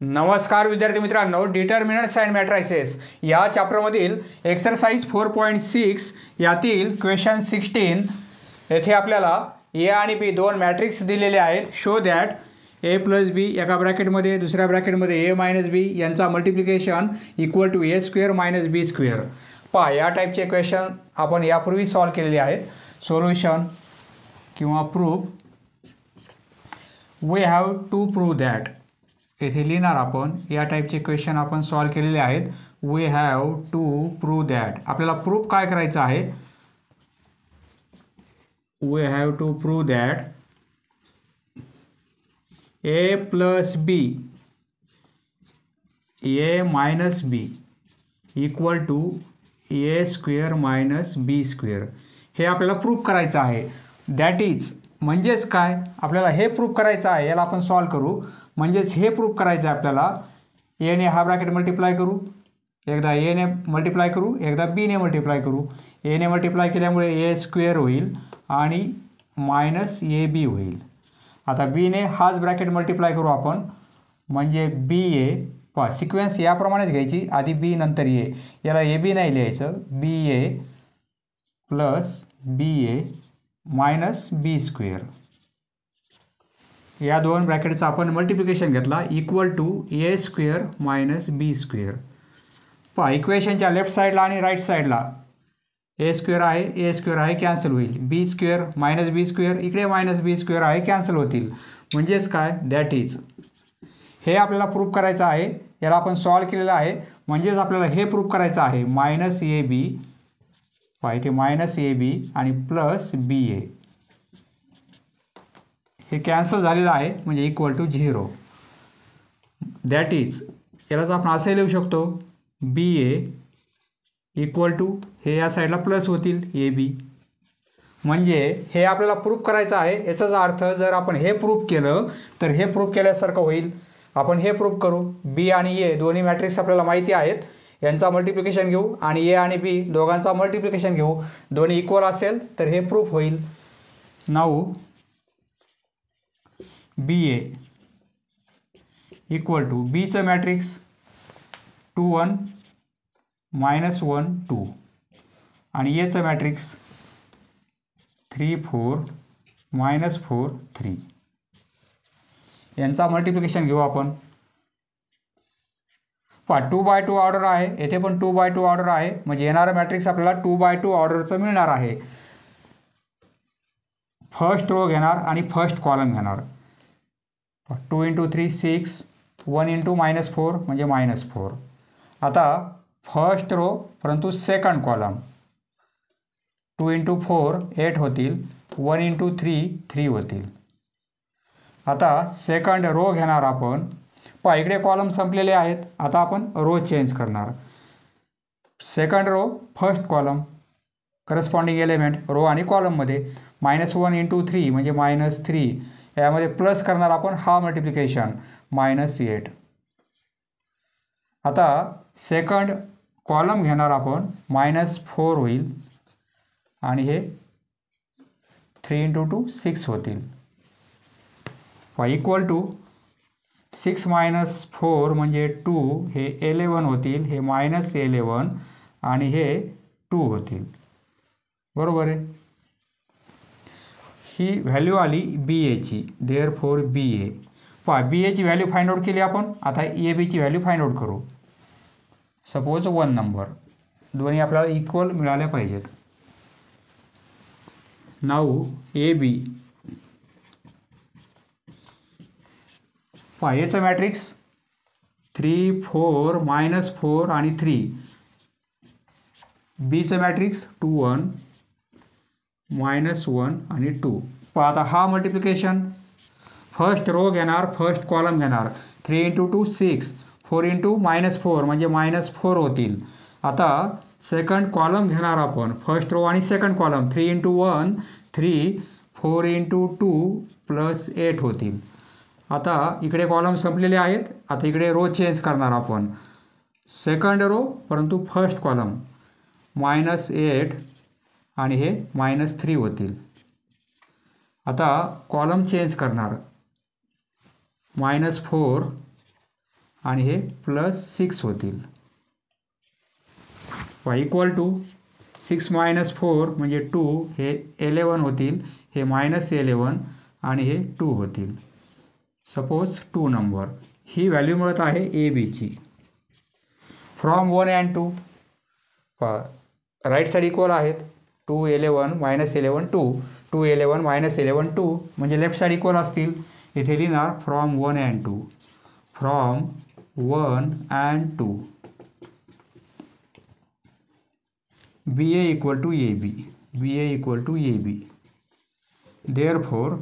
नमस्कार विद्यार्थी मित्रांनो, डिटर्मिनंट्स अँड मॅट्रायसेस या चॅप्टरमधील एक्सरसाइज 4.6 यातील क्वेश्चन 16 येथे आपल्याला ए आणि बी दोन मॅट्रिक्स दिलेले आहेत. Show that A plus B एका ब्रॅकेटमध्ये दुसऱ्या ब्रॅकेटमध्ये ए मायनस बी यांचा multiplication equal to A square minus B square. पहा, या टाईपचे क्वेश्चन आपण यापूर्वी सॉल्व केलेले आहेत. सोल्युशन किंवा proof. We have to prove that. येथे लिहिणार आपण या टाईपचे क्वेश्चन आपण सॉल्व केलेले आहेत. We have to prove that. आपल्याला प्रूफ काय करायचं आहे? We have to prove that A plus B A minus B equal to A square minus B square. हे आपल्याला प्रूफ करायचं आहे. दॅट इज म्हणजेच काय? आपल्याला हे प्रूफ करायचं आहे. याला आपण सॉल्व करू. म्हणजेच हे प्रूफ करायचं आहे आपल्याला. एने हा ब्रॅकेट मल्टिप्लाय करू, एकदा एने मल्टिप्लाय करू, एकदा बीने मल्टिप्लाय करू. एने मल्टिप्लाय केल्यामुळे ए स्क्वेअर होईल आणि मायनस ए बी होईल. आता बीने हाच ब्रॅकेट मल्टिप्लाय करू आपण, म्हणजे बी ए. पहा, सिक्वेन्स याप्रमाणेच घ्यायची, आधी बी नंतर ए. याला ए बी नाही लिहायचं. B A plus B A minus B square. या दोन ब्रॅकेटचं आपण मल्टिप्लिकेशन घेतला equal to A square minus B square. पहा, इक्वेशनच्या लेफ्ट साईडला आणि राईट साईडला ए स्क्वेअर आहे कॅन्सल होईल. बी स्क्वेअर मायनस बी स्क्वेअर इकडे मायनस बी स्क्वेअर आहे कॅन्सल होतील. म्हणजेच काय? That is. हे आपल्याला प्रूफ करायचं आहे. याला आपण सॉल्व केलेलं आहे. म्हणजेच आपल्याला हे प्रूफ करायचं आहे. मायनस ए बी, पहा इथे मायनस ए बी आणि प्लस बी ए हे कॅन्सल झालेलं आहे, म्हणजे इक्वल टू 0. That is. यालाच आपण असंही लिहू शकतो, बी ए इक्वल टू हे या साईडला प्लस होतील ए बी. म्हणजे हे आपल्याला प्रूफ करायचं आहे. याचाच अर्थ जर आपण हे प्रूफ केलं तर हे प्रूफ केल्यासारखं होईल. आपण हे प्रूफ करू. बी आणि ए दोन्ही मॅट्रिक्स आपल्याला माहिती आहेत. यांचा मल्टिप्लिकेशन घेऊ आणि ए आणि बी दोघांचा मल्टिप्लिकेशन घेऊ. दोन्ही इक्वल असेल तर हे प्रूफ होईल. Now B A equal to बीचं मॅट्रिक्स 2 1 मायनस 1 2 आणि एचं मॅट्रिक्स 3 4 मायनस 4 3. यांचा मल्टिप्लिकेशन घेऊ आपण. पहा, 2x2 ऑर्डर आहे. येथे पण 2x2 ऑर्डर आहे. म्हणजे येणारं मॅट्रिक्स आपल्याला 2x2 ऑर्डरचं मिळणार आहे. फर्स्ट रो घेणार आणि फर्स्ट कॉलम घेणार. 2 × 3 6 1 × -4 म्हणजे -4. आता फर्स्ट रो परंतु सेकंड कॉलम 2 × 4 8 होतील. 1 × 3 3 होतील. आता सेकंड रो घेणार आपण. पहा, इकडे कॉलम संपलेले आहेत. आता आपण रो चेंज करणार. Second row first column corresponding element row आणि कॉलममध्ये -1 × 3 म्हणजे -3. यामध्ये प्लस करणार आपण हा मल्टिप्लिकेशन -8. आता सेकंड कॉलम घेणार आपण -4 होईल आणि हे 3 × 2 6 होतील. इक्वल टू 6 - 4 म्हणजे 2 हे 11 होतील. हे -11 आणि हे 2 होतील. बरोबर आहे. ही व्हॅल्यू आली बी एची. देअरफॉर बी ए. पहा, बी एची व्हॅल्यू फाइंड आउट केली आपण. आता ए बीची व्हॅल्यू फाइंड आउट करू. Suppose 1 number. दोन्ही आपल्याला इक्वल मिळाल्या पाहिजेत. Now A B. पहा, एचं मॅट्रिक्स 3 4 -4 आणि 3. बीचं मॅट्रिक्स 2 1 -1 आणि 2. पहा, आता हा मल्टिप्लिकेशन फर्स्ट रो घेणार, फर्स्ट कॉलम घेणार. 3 × 2 6 4 × -4 म्हणजे -4 होतील. आता सेकंड कॉलम घेणार आपण. फर्स्ट रो आणि सेकंड कॉलम 3 × 1 3 4 × 2 प्लस 8 होतील. आता इकडे कॉलम संपलेले आहेत. आता इकडे रो चेंज करणार आपण. सेकंड रो परंतु फर्स्ट कॉलम -8 आणि हे -3 होतील. आता कॉलम चेंज करणार. -4 आणि हे +6 होतील. इक्वल टू 6 - 4 म्हणजे 2, हे 11 होतील, हे -11 आणि हे 2 होतील. सपोज 2 नंबर ही व्हॅल्यू मिळत आहे ए बीची. From 1 and 2 right side equal आहेत. 2 11 -11 2, 2 11 -11 2 म्हणजे लेफ्ट साईड इक्वल असतील. इथे लिहिणार from 1 and 2, from 1 and 2 BA equal to AB, BA equal to AB. Therefore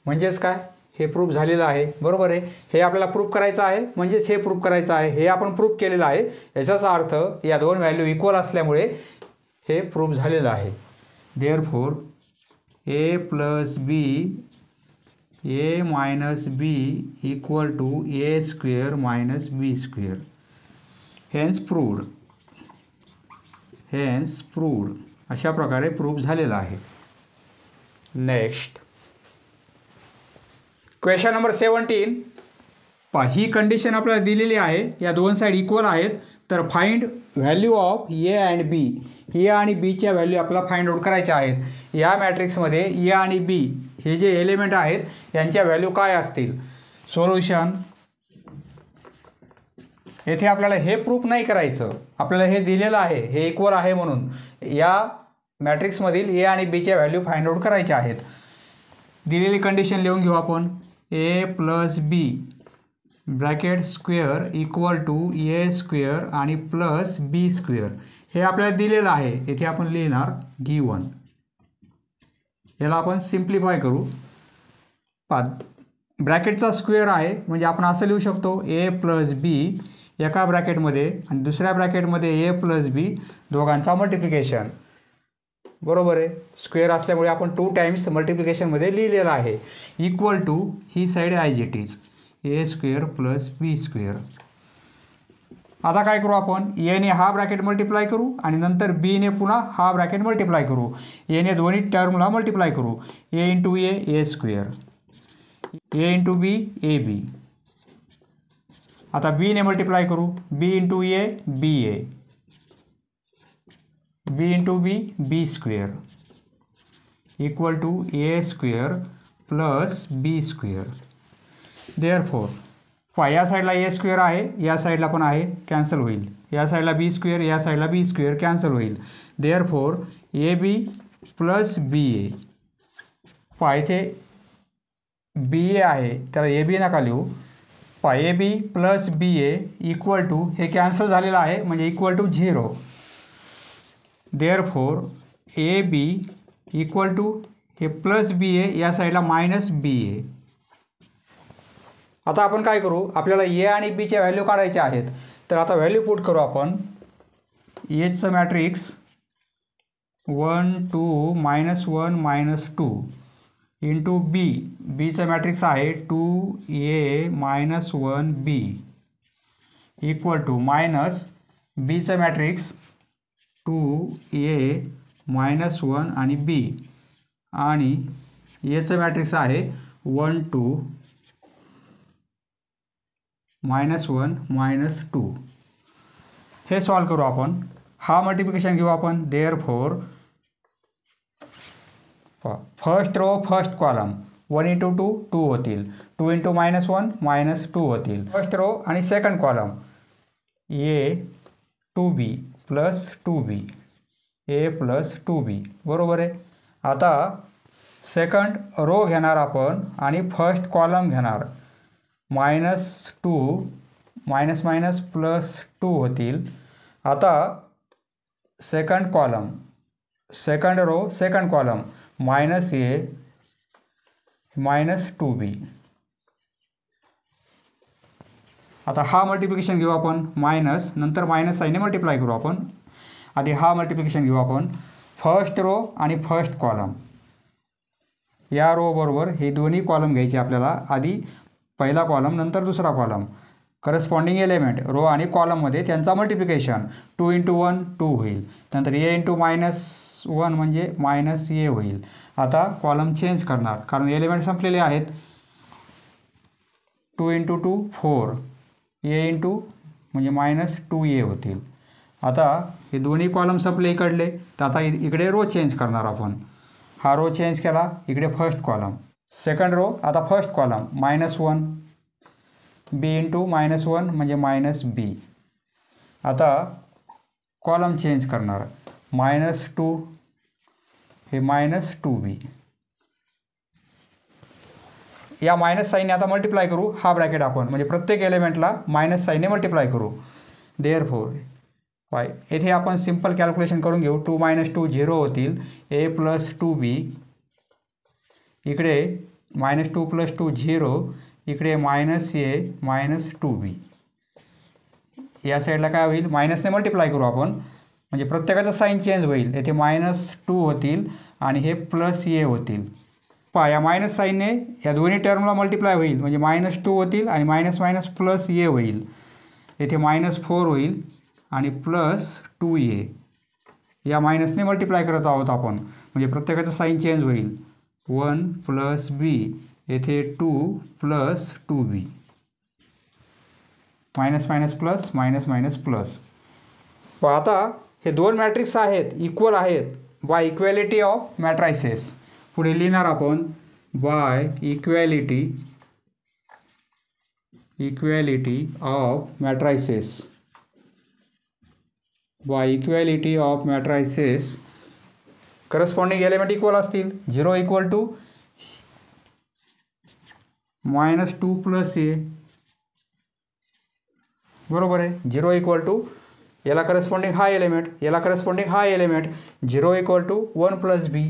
म्हणजेच काय, हे प्रूफ झालेलं आहे. बरोबर आहे. हे आपल्याला प्रूफ करायचं आहे, म्हणजेच हे प्रूफ करायचं आहे. हे आपण प्रूफ केलेलं आहे. याचाच अर्थ या दोन व्हॅल्यू इक्वल असल्यामुळे हे प्रूफ झालेलं आहे. Therefore A + B A - B equal to A² - B². Hence proved. अशा प्रकारे प्रूफ झालेला आहे. Next question number 17. ही कंडिशन आपल्याला दिलेली आहे. या दोन साईड इक्वल आहेत. तर find value of A and B. A आणि बीच्या व्हॅल्यू आपल्याला फाइंड आउट करायच्या आहेत. या मॅट्रिक्समध्ये ए आणि बी हे जे एलिमेंट आहेत यांच्या व्हॅल्यू काय असतील. सोल्युशन येथे आपल्याला हे प्रूफ नाही करायचं. आपल्याला हे दिलेलं आहे, हे इक्वल आहे म्हणून या मॅट्रिक्समधील ए आणि बीच्या व्हॅल्यू फाइंड आउट करायच्या आहेत. दिलेली कंडिशन लिहून घेऊ आपण. A + B bracket square equal to A² आणि +B². हे आपल्याला दिलेलं आहे. येथे आपण लिहिणार गिवन. याला आपण सिम्प्लिफाय करू. ब्रॅकेटचा स्क्वेअर आहे म्हणजे आपण असं लिहू शकतो A + B एका ब्रॅकेटमध्ये आणि दुसऱ्या ब्रॅकेटमध्ये A + B दोघांचा मल्टिप्लिकेशन. बरोबर आहे. स्क्वेअर असल्यामुळे आपण 2 टाइम्स मल्टिप्लिकेशनमध्ये लिहिलेलं आहे. इक्वल टू ही side as it is A² + B². आता काय करू आपण. एने हा ब्रॅकेट मल्टिप्लाय करू आणि नंतर बीने पुन्हा हा ब्रॅकेट मल्टिप्लाय करू. एने दोन्ही टर्मला मल्टिप्लाय करू. A × A A², A × B AB. आता बीने मल्टिप्लाय करू. B × A BA, B × B B² equal to A² + B². Therefore या साईडला A² आहे, या साईडला पण आहे, कॅन्सल होईल. या साईडला B², या साईडला B² कॅन्सल होईल. Therefore AB + BA. इथे BA आहे त्याला AB नका लिहू. AB + BA इक्वल टू हे कॅन्सल झालेलं आहे म्हणजे equal to 0. Therefore AB equal to हे +BA या साईडला -BA. आता आपण काय करू. आपल्याला ए आणि बीच्या व्हॅल्यू काढायच्या आहेत. तर आता व्हॅल्यू पुट करू आपण. एचं मॅट्रिक्स 1 2 -1 -2 इंटू बीचं मॅट्रिक्स आहे 2A - 1B equal to minus बीचं मॅट्रिक्स 2A - 1 आणि B आणि याचं मॅट्रिक्स आहे 1 2 -1 -2. हे सॉल्व करू आपण. हा मल्टिप्लिकेशन घेऊ आपण. Therefore first row first column 1 × 2 2 होतील. 2 × -1 -2 होतील. फर्स्ट रो आणि second column A 2B + 2B A + 2B. बरोबर आहे. आता सेकंड रो घेणार आपण आणि फर्स्ट कॉलम घेणार. -2 +2 होतील. आता second column second row second column -A -2B. आता हा मल्टिप्लिकेशन घेऊ आपण. मायनस नंतर मायनस साईनने मल्टिप्लाय करू आपण. आधी हा मल्टिप्लिकेशन घेऊ आपण. फर्स्ट रो आणि फर्स्ट कॉलम या रो बरोबर हे दोन्ही कॉलम घ्यायचे आपल्याला. आधी पहिला कॉलम नंतर दुसरा कॉलम. करस्पॉन्डिंग एलिमेंट रो आणि कॉलममध्ये त्यांचा मल्टिप्लिकेशन 2 × 1 2 होईल. नंतर A × -1 म्हणजे -A होईल. आता कॉलम चेंज करणार कारण एलिमेंट संपलेले आहेत. 2 × 2 4 ए इंटू म्हणजे -2a होतील. आता हे दोन्ही कॉलम संपले इकडले, तर आता इकडे रो चेंज करणार आपण. हा रो चेंज केला, इकडे फर्स्ट कॉलम, सेकंड रो, आता फर्स्ट कॉलम -1 b इंटू -1 म्हणजे -b. आता कॉलम चेंज करणार, -2 हे -2b. या मायनस साईनने आता मल्टिप्लाय करू हा ब्रॅकेट आपण, म्हणजे प्रत्येक एलिमेंटला मायनस साईनने मल्टिप्लाय करू. देअरफॉर येथे आपण सिंपल कॅल्क्युलेशन करून घेऊ. 2 - 2 0 होतील, a + 2b, इकडे -2 + 2 0, इकडे -a -2b. या साईडला काय होईल, मायनसने मल्टिप्लाय करू आपण, म्हणजे प्रत्येकाचं साईन चेंज होईल. येथे -2 होतील आणि हे +a होतील. या मायनस साईनने या दोन्ही टर्मला मल्टिप्लाय होईल, म्हणजे -2 होतील आणि +a होईल. येथे -4 होईल आणि +2a. या मायनसने मल्टिप्लाय करत आहोत आपण, म्हणजे प्रत्येकाचं साईन चेंज होईल. 1 + b, येथे 2 + 2b. -+, आता हे दोन मॅट्रिक्स आहेत, इक्वल आहेत बाय इक्वॅलिटी ऑफ मॅट्रायसेस. पुढे लिहिणार आपण by equality of matrices. By equality of matrices corresponding element equal असतील. 0 = -2 + a, बरोबर आहे. 0 = याला करस्पॉन्डिंग हा एलिमेंट, याला करस्पॉन्डिंग हा element. 0 = 1 + b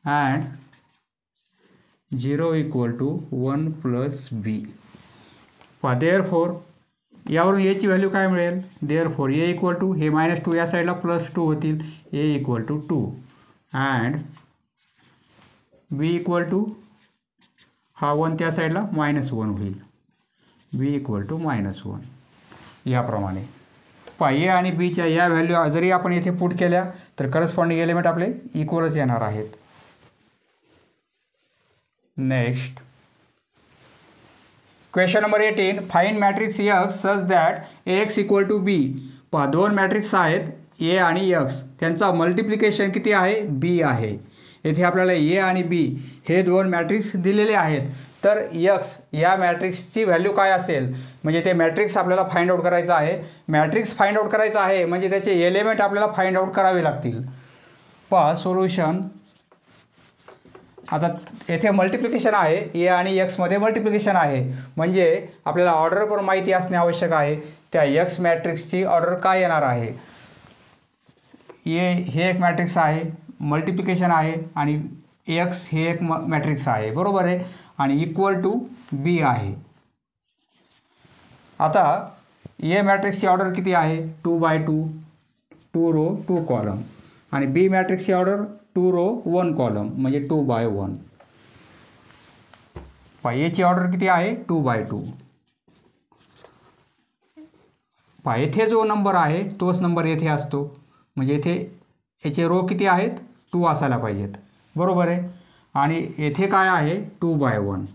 and 0 = 1 + b. Therefore यावरून a ची व्हॅल्यू काय मिळेल, देअरफॉर a = हे -2 या साईडला +2 होतील, a = 2 अँड b = हा 1 त्या साईडला -1 होईल, b = -1. याप्रमाणे a आणि bच्या या व्हॅल्यू जरी आपण येथे पुट केल्या तर करस्पॉन्डिंग एलिमेंट आपले इक्वलच येणार आहेत. Next question number 18. Find matrix X such that Ax = b. दोन मॅट्रिक्स आहेत a आणि x, त्यांचा मल्टिप्लिकेशन किती आहे, b आहे. येथे आपल्याला a आणि b हे दोन मॅट्रिक्स दिलेले आहेत. तर x या मॅट्रिक्सची व्हॅल्यू काय असेल, म्हणजे ते मॅट्रिक्स आपल्याला फाइंड आउट करायचं आहे. मॅट्रिक्स फाइंड आउट करायचं आहे म्हणजे त्याचे एलिमेंट आपल्याला फाइंड आउट करावे लागतील. सोल्युशन. आता येथे मल्टिप्लिकेशन आहे, ए आणि एक्समध्ये मल्टिप्लिकेशन आहे, म्हणजे आपल्याला ऑर्डर पण माहिती असणे आवश्यक आहे. त्या एक्स मॅट्रिक्सची ऑर्डर काय येणार आहे. ए हे एक मॅट्रिक्स आहे, मल्टिप्लिकेशन आहे, आणि एक्स हे एक मॅट्रिक्स आहे, बरोबर आहे, आणि इक्वल टू बी आहे. आता ए मॅट्रिक्सची ऑर्डर किती आहे, 2/2, 2 रो 2 कॉलम, आणि बी मॅट्रिक्सची ऑर्डर 2 रो 1 कॉलम म्हणजे 2/1. एची ऑर्डर किती आहे, 2/2. येथे जो नंबर आहे तोच नंबर येथे असतो, म्हणजे येथे याचे रो किती आहेत, 2 असायला पाहिजेत, बरोबर आहे. आणि येथे काय आहे, 2/1.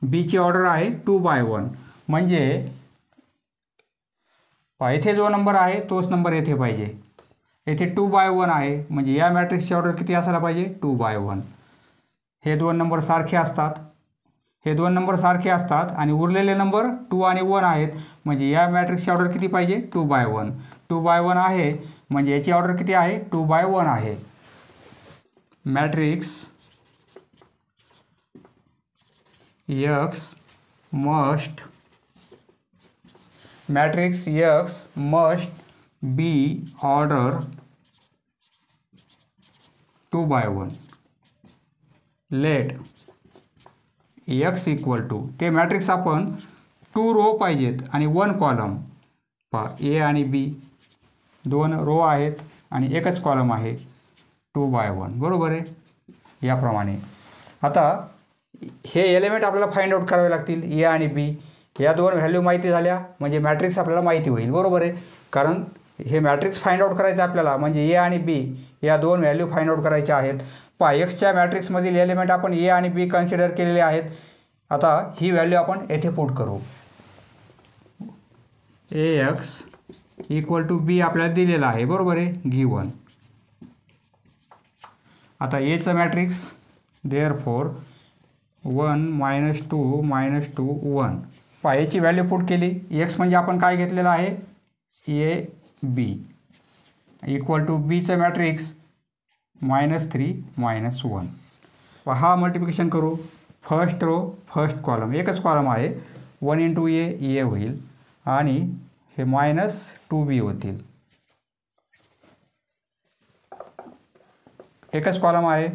बीची ऑर्डर आहे 2/1, म्हणजे येथे जो नंबर आहे तोच नंबर येथे पाहिजे. येथे 2/1 आहे, म्हणजे या मॅट्रिक्सची ऑर्डर किती असायला पाहिजे, 2/1. हे दोन नंबर सारखे असतात, हे दोन नंबर सारखे असतात, आणि उरलेले नंबर 2 आणि 1 आहेत, म्हणजे या मॅट्रिक्सची ऑर्डर किती पाहिजे, 2/1. 2/1 आहे, म्हणजे याची ऑर्डर किती आहे, 2/1 आहे. Matrix X must be order 2/1. Let X equal to, ते मॅट्रिक्स आपण 2 रो पाहिजेत आणि 1 कॉलम. ए आणि बी 2 रो आहेत आणि एकच कॉलम आहे, 2/1, बरोबर आहे. याप्रमाणे आता हे एलिमेंट आपल्याला फाइंड आउट करावे लागतील. ए आणि बी या दोन व्हॅल्यू माहिती झाल्या म्हणजे मॅट्रिक्स आपल्याला माहिती होईल, बरोबर आहे. कारण हे मॅट्रिक्स फाइंड आउट करायचं आपल्याला, म्हणजे ए आणि बी या दोन व्हॅल्यू फाइंड आउट करायच्या आहेत. एक्सच्या मॅट्रिक्समधील एलिमेंट आपण ए आणि बी कन्सिडर केलेले आहेत, आता ही व्हॅल्यू आपण येथे पुट करू. AX = B आपल्याला दिलेला आहे, बरोबर आहे, गिवन. आता एचं मॅट्रिक्स देअरफॉर 1 -2 -2 1. पहा याची व्हॅल्यू पुट केली. एक्स म्हणजे आपण काय घेतलेलं आहे, AB = बीचं मॅट्रिक्स -3 -1. हा मल्टिप्लिकेशन करू. फर्स्ट रो फर्स्ट कॉलम, एकच कॉलम आहे. 1 × A होईल आणि हे -2B होतील. एकच कॉलम आहे.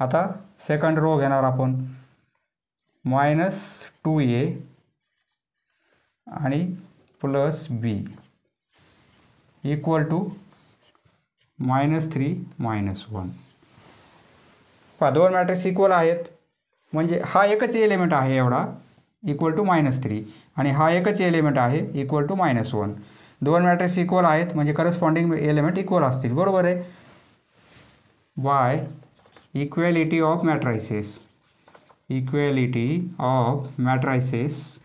आता सेकंड रो घेणार आपण. -2A आणि +B = -3 -1. पहा दोन मॅट्रिक्स इक्वल आहेत, म्हणजे हा एकच एलिमेंट आहे एवढा =-3 आणि हा एकच एलिमेंट आहे =-1. दोन मॅट्रिक्स इक्वल आहेत म्हणजे करस्पॉन्डिंग एलिमेंट इक्वल असतील, बरोबर आहे. By equality of matrices, equality of matrices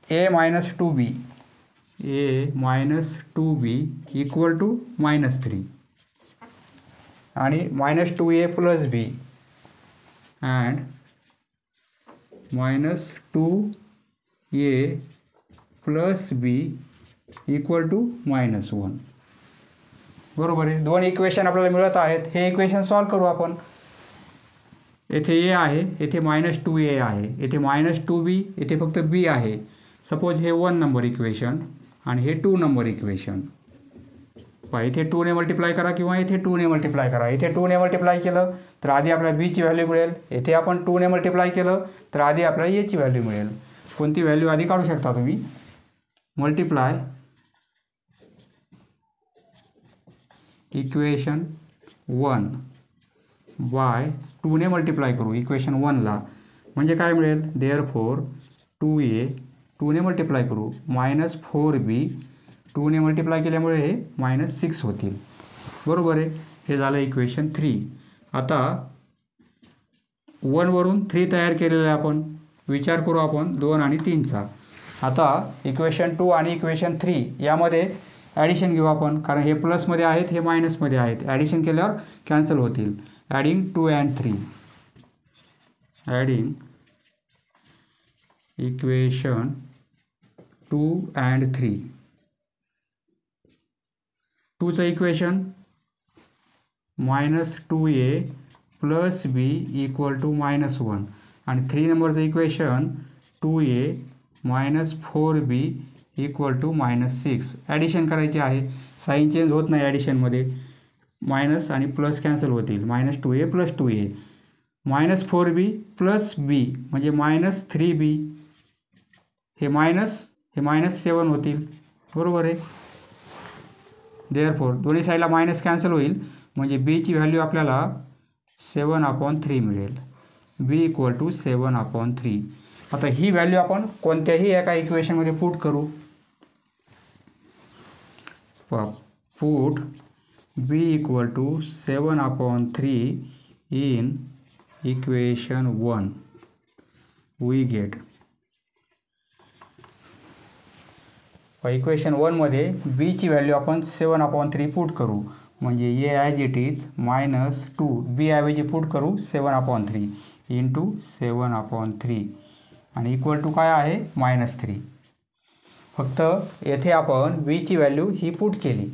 A -2B = -3 आणि -2A + B and -2A + B = -1. बरोबर आहे. दोन इक्वेशन आपल्याला मिळत आहेत. हे इक्वेशन सॉल्व करू आपण. येथे A आहे, येथे -2A आहे, येथे -2B, येथे फक्त B आहे. सपोज हे 1 नंबर इक्वेशन आणि हे 2 नंबर इक्वेशन. पहा इथे 2 ने मल्टिप्लाय करा किंवा इथे 2 ने मल्टिप्लाय करा. इथे 2 ने मल्टिप्लाय केलं तर आधी आपल्याला Bची व्हॅल्यू मिळेल. येथे आपण 2 ने मल्टिप्लाय केलं तर आधी आपल्याला Aची व्हॅल्यू मिळेल. कोणती व्हॅल्यू आधी काढू शकता तुम्ही. मल्टिप्लाय इक्वेशन 1 बाय 2 ने मल्टिप्लाय करू इक्वेशन 1ला, म्हणजे काय मिळेल. देअरफॉर 2A 2 ने मल्टिप्लाय करू -4B 2 ने मल्टिप्लाय केल्यामुळे हे -6 होतील, बरोबर आहे. हे झालं इक्वेशन 3. आता 1 वरून 3 तयार केलेलं आहे आपण. विचार करू आपण 2 आणि 3चा. आता इक्वेशन 2 आणि इक्वेशन 3 यामध्ये ॲडिशन घेऊ आपण, कारण हे प्लसमध्ये आहेत, हे मायनसमध्ये आहेत. ॲडिशन केल्यावर कॅन्सल होतील. Adding 2 and 3. Adding equation 2 and 3. 2चं इक्वेशन -2A + B = -1 आणि 3 नंबरचं इक्वेशन 2A -4B = -6. ॲडिशन करायची आहे. साईन चेंज होत नाही ॲडिशनमध्ये. मायनस आणि प्लस कॅन्सल होतील. -2A + 2A -4B + B म्हणजे -3B. हे -7 होतील, बरोबर आहे. देअरफॉर दोन्ही साईडला मायनस कॅन्सल होईल म्हणजे Bची व्हॅल्यू आपल्याला 7/3 मिळेल. B = 7/3. आता ही व्हॅल्यू आपण कोणत्याही एका इक्वेशनमध्ये पुट करू. Put B = 7/3 in equation 1. We get. Equation 1 मध्ये Bची व्हॅल्यू आपण 7/3 पुट करू, म्हणजे A as it is -2 B ऐवजी पुट करू 7/3 × 7/3 आणि इक्वल टू काय आहे -3. फक्त येथे आपण Bची व्हॅल्यू ही पुट केली,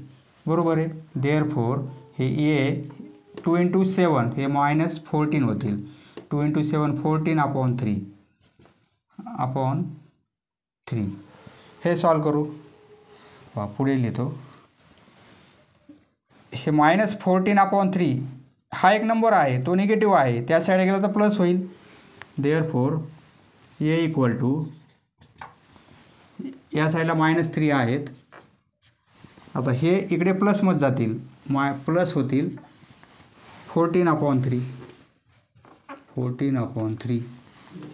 बरोबर आहे. देअरफॉर हे A 2 × 7 हे -14 होतील. 2 × 7 14/3. हे सॉल्व करू. पुढे लिहितो. हे -14/3 हा एक नंबर आहे, तो निगेटिव्ह आहे, त्या साईडे गेला तर प्लस होईल. देअरफॉर A = या साईडला -3 आहेत. आता हे इकडे प्लसमध्ये जातील, प्लस होतील 14/3. 14/3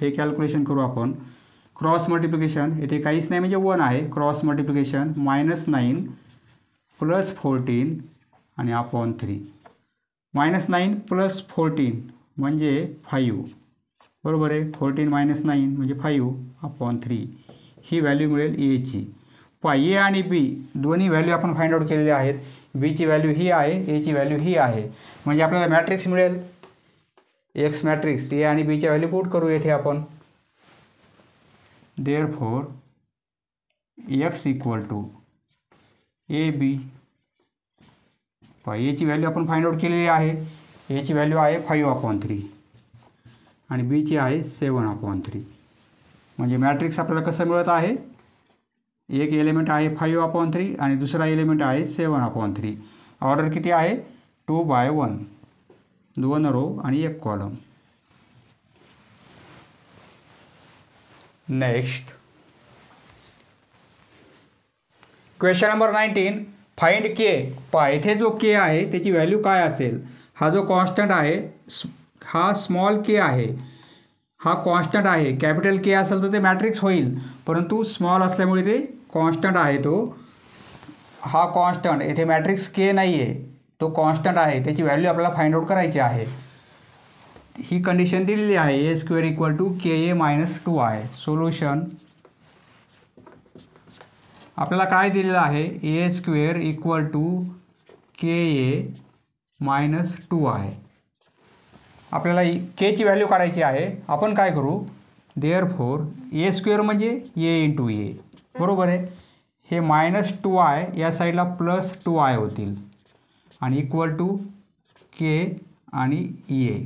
हे कॅल्क्युलेशन करू आपण. क्रॉस मल्टिप्लिकेशन येथे काहीच नाही म्हणजे 1 आहे. क्रॉस मल्टिप्लिकेशन -9 + 14 आणि 3. -9 + 14 म्हणजे 5 बरोबर आहे. 14 - 9 म्हणजे 5/3 ही व्हॅल्यू मिळेल एची. पहा ए आणि बी दोन्ही व्हॅल्यू आपण फाइंड आउट केलेल्या आहेत. बीची व्हॅल्यू ही आहे, एची व्हॅल्यू ही आहे. म्हणजे आपल्याला मॅट्रिक्स मिळेल एक्स मॅट्रिक्स. ए आणि बीच्या व्हॅल्यू पुट करू येथे आपण. Therefore X equal to A B. पहा एची व्हॅल्यू आपण फाइंड आउट केलेली आहे. एची व्हॅल्यू आहे 5/3 आणि बीची आहे 7/3. म्हणजे मॅट्रिक्स आपल्याला कसं मिळत आहे, एक एलिमेंट आहे 5/3 आणि दुसरा एलिमेंट आहे 7/3. ऑर्डर किती आहे 2/1, 2 रो आणि 1 column. Next question number 19 find K. पहा इथे जो के आहे त्याची व्हॅल्यू काय असेल. हा जो कॉन्स्टंट आहे हा स्मॉल के आहे, हा कॉन्स्टंट आहे. कॅपिटल के असेल तर ते मॅट्रिक्स होईल, परंतु स्मॉल असल्यामुळे ते कॉन्स्टंट आहे. तो हा कॉन्स्टंट इथे मॅट्रिक्स के नाही आहे, तो कॉन्स्टंट आहे. त्याची व्हॅल्यू आपल्याला फाइंड आउट करायची आहे. ही कंडिशन दिलेली आहे a² = KA-2 आहे. सोल्युशन आपल्याला काय दिलेलं आहे a² = KA-2 आहे. आपल्याला केची व्हॅल्यू काढायची आहे. आपण काय करू, देअरफॉर a² म्हणजे a × a बरोबर आहे. हे -2i या साईडला +2i होतील आणि इक्वल टू के आणि ए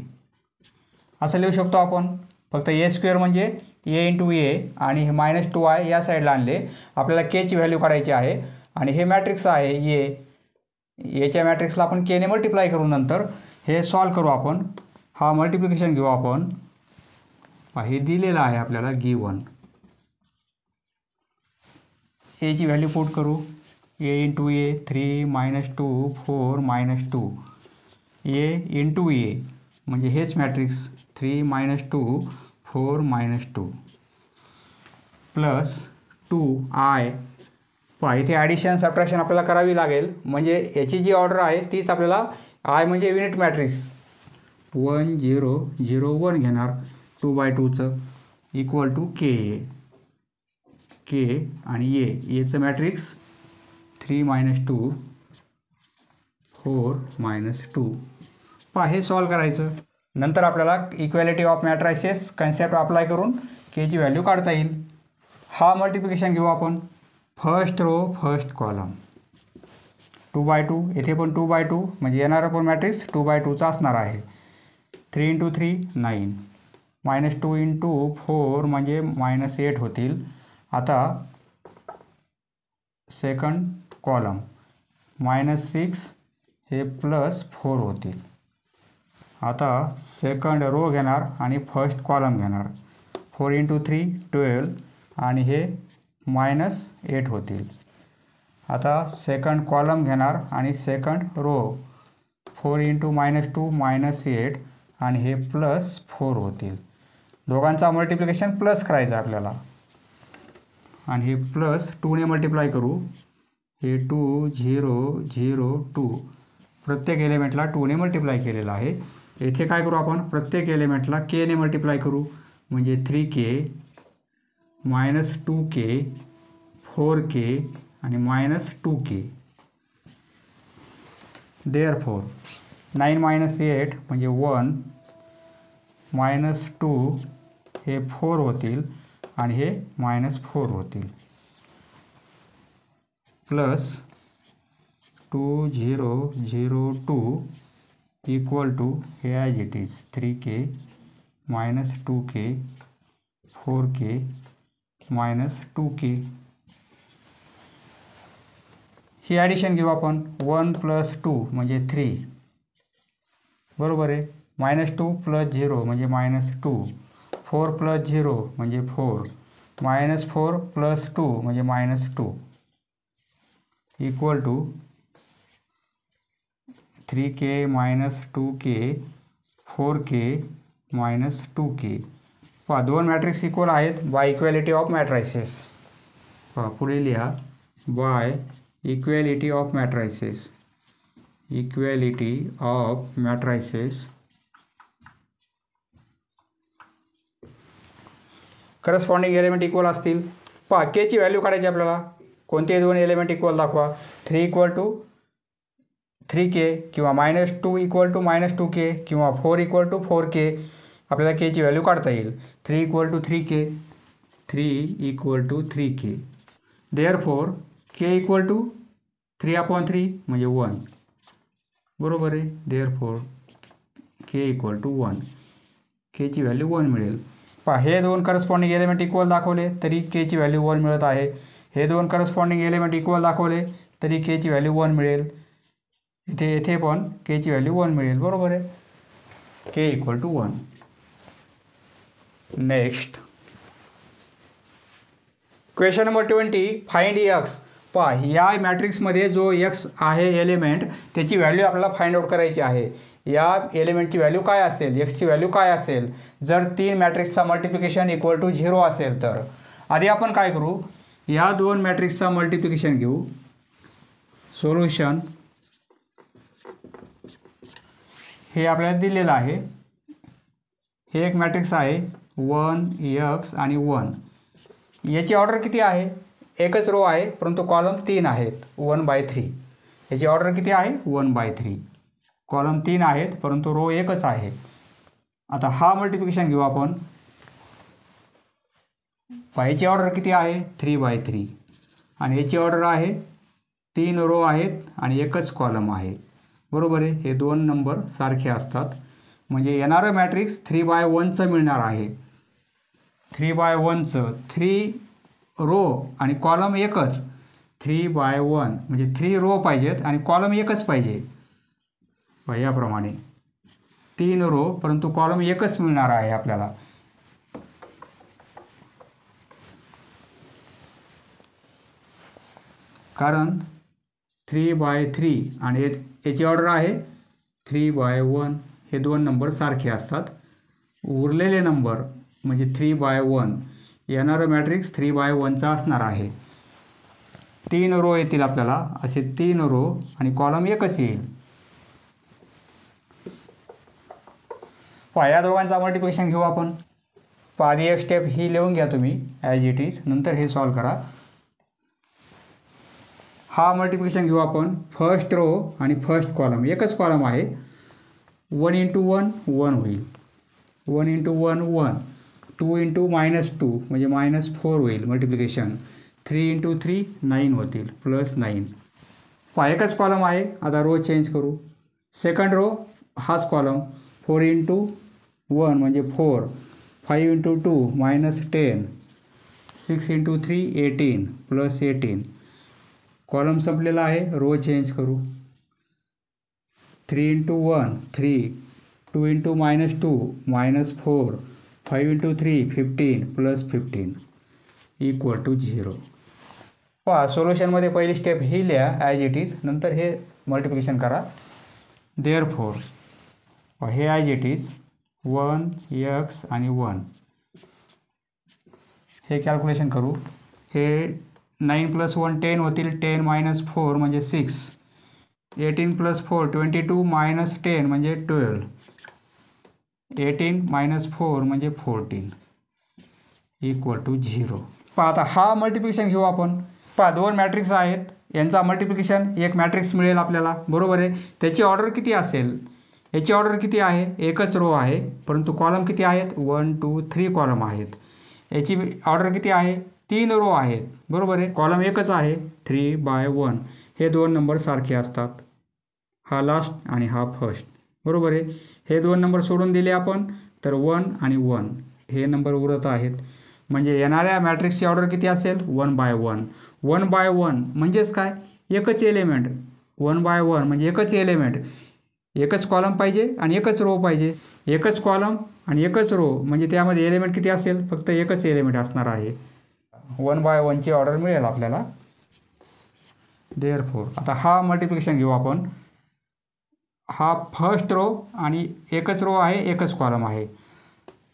असं लिहू शकतो आपण. फक्त a² म्हणजे a × a आणि हे -2i या साईडला आणले. आपल्याला केची व्हॅल्यू काढायची आहे आणि हे मॅट्रिक्स आहे ए. एच्या मॅट्रिक्सला आपण केने मल्टिप्लाय करू. नंतर हे सॉल्व करू आपण. हा मल्टिप्लिकेशन घेऊ आपण. हे दिलेलं आहे आपल्याला गिवन. एची व्हॅल्यू पुट करू. a × a 3 - 2 4 - 2 a × a म्हणजे हेच मॅट्रिक्स 3 - 2 4 - 2 प्लस 2i. पहा इथे ॲडिशन सबट्रॅक्शन आपल्याला करावी लागेल. म्हणजे याची जी ऑर्डर आहे तीच आपल्याला आय म्हणजे युनिट मॅट्रिक्स 1 0 0 1 घेणार 2/2चं इक्वल टू के आणि एचं मॅट्रिक्स 3 - 2 4 - 2. पहा हे सॉल्व करायचं. नंतर आपल्याला equality of matrices concept apply करून केची व्हॅल्यू काढता येईल. हा मल्टिप्लिकेशन घेऊ आपण. First row first column 2/2. येथे पण 2/2 म्हणजे येणारा पण मॅट्रिक्स 2/2चा असणार आहे. 3 × 3 9 -2 × 4 म्हणजे -8 होतील. आता सेकंड कॉलम -6 हे +4 होतील. आता सेकंड रो घेणार आणि फर्स्ट कॉलम घेणार. 4 × 3 12 आणि हे -8 होतील. आता सेकंड कॉलम घेणार आणि सेकंड रो 4 × -2 -8 आणि हे +4 होतील. दोघांचा मल्टिप्लिकेशन प्लस करायचं आपल्याला आणि हे +2 ने मल्टिप्लाय करू. हे 2 0 0 2 प्रत्येक एलिमेंटला 2 ने मल्टिप्लाय केलेलं आहे. येथे काय करू आपण, प्रत्येक एलिमेंटला के ने मल्टिप्लाय करू. म्हणजे 3k -2k 4k आणि -2k. देअरफॉर 9 - 8 म्हणजे 1 -2 हे 4 होतील आणि हे -4 होतील. प्लस 2 0 0 2 इक्वल टू हे as it is 3k -2k 4k -2k. He addition घेऊ आपण. 1 + 2 म्हणजे 3 बरोबर आहे. -2 + 0 म्हणजे -2 4 + 0 म्हणजे 4 -4 + 2 म्हणजे -2 equal to 3k -2k 4k -2k. पहा दोन मॅट्रिक्स इक्वल आहेत बाय इक्वॅलिटी ऑफ मॅट्रायसेस. पहा पुढे लिहा by equality of matrices equality of matrices corresponding element equal असतील. पहा केची व्हॅल्यू काढायची आपल्याला. कोणते दोन एलिमेंट इक्वल दाखवा. 3 = 3k किंवा -2 = -2k किंवा 4 = 4k. आपल्याला केची व्हॅल्यू काढता येईल. 3 = 3k, 3 = 3k. देअरफॉर k = 3/3 म्हणजे 1. बरोबर आहे. Therefore k = 1. केची व्हॅल्यू 1 मिळेल. पहा हे दोन करस्पॉन्डिंग एलिमेंट इक्वल दाखवले तरी केची व्हॅल्यू 1 मिळत आहे. हे दोन करस्पॉन्डिंग एलिमेंट इक्वल दाखवले तरी केची व्हॅल्यू 1 मिळेल. येथे पण केची व्हॅल्यू 1 मिळेल. बरोबर आहे. k = 1. Next question number 20. Find x. पहा या मॅट्रिक्समध्ये जो x आहे एलिमेंट त्याची व्हॅल्यू आपल्याला फाइंड आउट करायची आहे. या एलिमेंटची व्हॅल्यू काय असेल, एक्सची व्हॅल्यू काय असेल जर 3 मॅट्रिक्सचा मल्टिप्लिकेशन = 0 असेल तर. आधी आपण काय करू, या दोन मॅट्रिक्सचा मल्टिप्लिकेशन घेऊ. सोल्युशन हे आपल्याला दिलेलं आहे. हे एक मॅट्रिक्स आहे 1 x आणि 1. याची ऑर्डर किती आहे, एकच रो आहे परंतु कॉलम 3 आहेत 1/3. याची ऑर्डर किती आहे 1/3. कॉलम 3 आहेत परंतु रो एकच आहे. आता हा मल्टिप्लिकेशन घेऊ आपण. याची ऑर्डर किती आहे 3/3 आणि याची ऑर्डर आहे 3 रो आहेत आणि एकच कॉलम आहे. बरोबर आहे. हे दोन नंबर सारखे असतात म्हणजे येणारं मॅट्रिक्स 3/1चं मिळणार आहे. 3/1चं 3 रो आणि कॉलम एकच. 3/1 म्हणजे 3 रो पाहिजेत आणि कॉलम एकच पाहिजे. याप्रमाणे 3 रो परंतु कॉलम एकच मिळणार आहे आपल्याला. कारण 3/3 आणि याची ऑर्डर आहे 3/1. हे दोन नंबर सारखे असतात. उरलेले नंबर म्हणजे 3/1 येणारं मॅट्रिक्स 3/1चा असणार आहे. 3 रो येतील आपल्याला. असे 3 रो आणि कॉलम एकच येईल. या दोघांचा मल्टिप्लिकेशन घेऊ आपण. आधी एक स्टेप ही लिहून घ्या तुम्ही ॲज इट इज, नंतर हे सॉल्व करा. हा मल्टिप्लिकेशन घेऊ आपण. फर्स्ट रो आणि फर्स्ट कॉलम एकच कॉलम आहे. 1 × 1 1 होईल. 1 × 1 1. 2 × -2 म्हणजे -4 होईल मल्टिप्लिकेशन. 3 × 3 9 होतील +9. एकच कॉलम आहे. आता रो चेंज करू. सेकंड रो हाच कॉलम 4 × 1 म्हणजे 4. 5 × 2 -10. 6 × 3 18 +18. कॉलम संपलेला आहे. रो चेंज करू. 3 × 1 3. 2 × -2 -4. 5 × 3 15 +15 = 0. पहा सोल्युशनमध्ये पहिली स्टेप ही लिहा ॲज इट इज, नंतर हे मल्टिप्लिकेशन करा. देअरफॉर हे ॲज इट इज 1 x आणि 1 हे कॅल्क्युलेशन करू. हे 9 + 1 10 होतील. 10 - 4 म्हणजे 6. 18 + 4 22 - 10 म्हणजे 12. 18 - 4 म्हणजे 14 = 0. पहा आता हा मल्टिप्लिकेशन घेऊ आपण. पहा दोन मॅट्रिक्स आहेत. यांचा मल्टिप्लिकेशन एक मॅट्रिक्स मिळेल आपल्याला. बरोबर आहे. त्याची ऑर्डर किती असेल, याची ऑर्डर किती आहे, एकच रो आहे परंतु कॉलम किती आहेत 1 2 3 कॉलम आहेत. याची ऑर्डर किती आहे 3 रो आहेत. बरोबर आहे. कॉलम एकच आहे 3/1. हे दोन नंबर सारखे असतात. हा लास्ट आणि हा फर्स्ट. बरोबर आहे. हे दोन नंबर सोडून दिले आपण तर 1 आणि 1 हे नंबर उरत आहेत. म्हणजे येणाऱ्या मॅट्रिक्सची ऑर्डर किती असेल 1/1. 1/1 म्हणजेच काय, एकच एलिमेंट. 1/1 म्हणजे एकच एलिमेंट. एकच कॉलम पाहिजे आणि एकच रो पाहिजे. एकच कॉलम आणि एकच रो म्हणजे त्यामध्ये एलिमेंट किती असेल, फक्त एकच एलिमेंट असणार आहे. 1/1ची ऑर्डर मिळेल आपल्याला. देअरफॉर आता हा मल्टिप्लिकेशन घेऊ आपण. हा फर्स्ट रो आणि एकच रो आहे, एकच कॉलम आहे.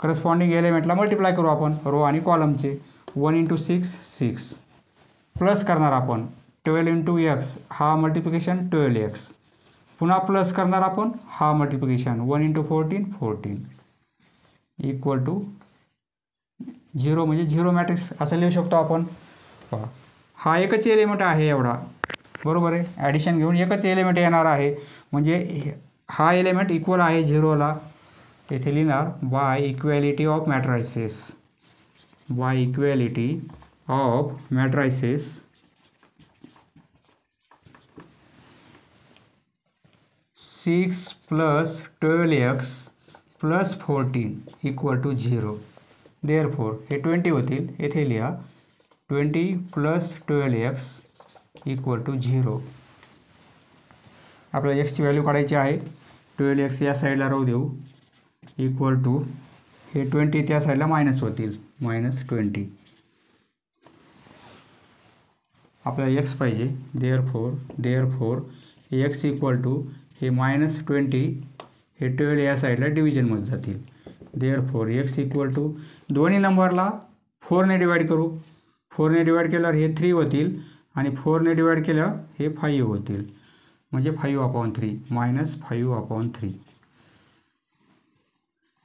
करस्पॉन्डिंग एलिमेंटला मल्टिप्लाय करू आपण रो आणि कॉलमचे. 1 × 6 6 प्लस करणार आपण 12 × x. हा मल्टिप्लिकेशन 12x पुन्हा प्लस करणार आपण हा मल्टिप्लिकेशन 1 × 14 14 इक्वल टू 0 म्हणजे 0 मॅट्रिक्स असं लिहू शकतो आपण. हा एकच एलिमेंट आहे एवढा, बरोबर आहे. ॲडिशन घेऊन एकच एलिमेंट येणार आहे म्हणजे हा एलिमेंट इक्वल आहे 0ला. येथे लिहिणार by equality of matrices, by equality of matrices 6 + 12x + 14 = 0. Therefore हे 20 होतील, येथे लिहा 20 + 12x = 0. आपल्याला एक्सची व्हॅल्यू काढायची आहे. 12x या साईडला राहू देऊ इक्वल टू हे 20 त्या साईडला मायनस होतील -20. आपल्याला x पाहिजे. देअरफॉर x इक्वल टू हे -20 हे 12 या साईडला डिव्हिजनमध्ये जातील. देअरफॉर x इक्वल टू दोन्ही नंबरला 4ने डिवाईड करू. 4ने डिवाईड केल्यावर हे 3 होतील आणि 4ने डिवाईड केल्यावर हे 5 होतील म्हणजे 5/3 -5/3.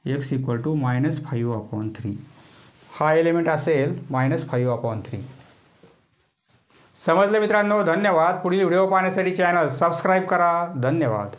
x equal to -5/3. हा एलिमेंट असेल -5/3. समजलं मित्रांनो? धन्यवाद. पुढील व्हिडिओ पाहण्यासाठी चॅनल सबस्क्राईब करा. धन्यवाद.